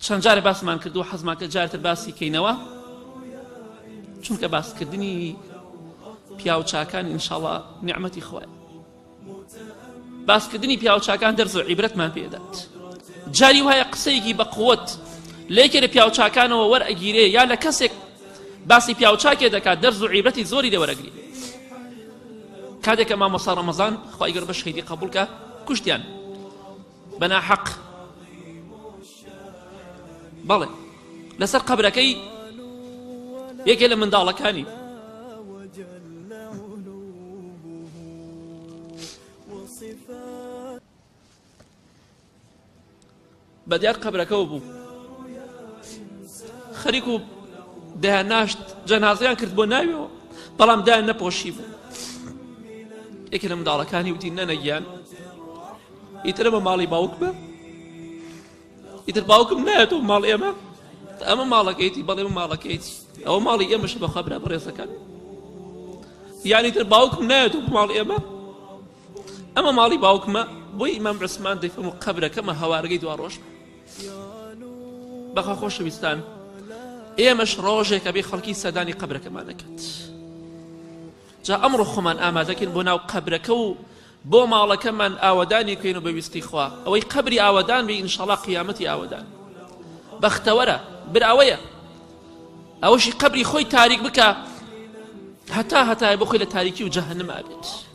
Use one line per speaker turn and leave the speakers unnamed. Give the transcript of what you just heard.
چەند جارێ باسمان کردو حەزمان کرد جارێتر باسی کەینەوە چونکە باسکردنی پیا و چاکان ئینشاڵڵا نیعمەتی خوایە. باسکردنی پیا و چاکان دەرز و عیبرەتمان پێدات. جاری وایە قسەیەکی بە قووەت لە یەکێ لە پیا و چاکانەوە وەرئەگیرێ یا لە کەسێک باسی پیا و چاکێ دەکات دەرز و عیبرەتی زۆری لێوەرەگری. کاتێک مامۆستا ڕەمەزان خوای گەورە بەشهیدی قبوڵکە کوشتیان بەناحەق. بەڵێ لەسەر قەبرەکەی یەکێ لە منداڵەکانی بەدیار قەبرەکەەوە بوو خەریک و دایان ناشت جەنازەیان کرد بۆ ناویەوە بەڵام دایان نەپۆشی بوو. یەکێ لە منداڵەکانی وتی نەنەگیان ئیتر ئەمە ماڵی باوک بە ئیتر باوکم نایەتەوە ماڵ ئێمە ئەمە ماڵەکەیتی بەڵێ من ماڵەکەیتی ئەوە ماڵی ئێمەشە بە خەبرا بەڕێزەکان یانی تر باوکم نایەتەوە ماڵ ئێمە ئەمە ماڵی باوکمە. بۆی ئیمام عوسمان دەیفەرموو قەبرەکەمە هەوارگەی دوا ڕۆژ بەخوا خۆشەویستان ئێمەش ڕۆژێکە بێ خەڵکی سەدانی قەبرەکەمان دەکات. جا ئەمڕۆ خۆمان ئامادەکەین بۆ ناو قەبرەکە و بۆ ماڵەکەمان ئاوەدانی بکەین و بەویستی خوا ئەوەی قەبری ئاوەدان بێ ئینشاڵڵا قیامەتی ئاوەدان. بەختەوەرە براوەیە ئەوەشی قەبری خۆی تاریک بکە هەتا بۆ خۆی لە تاریکی و جەهەنەم ئابێت.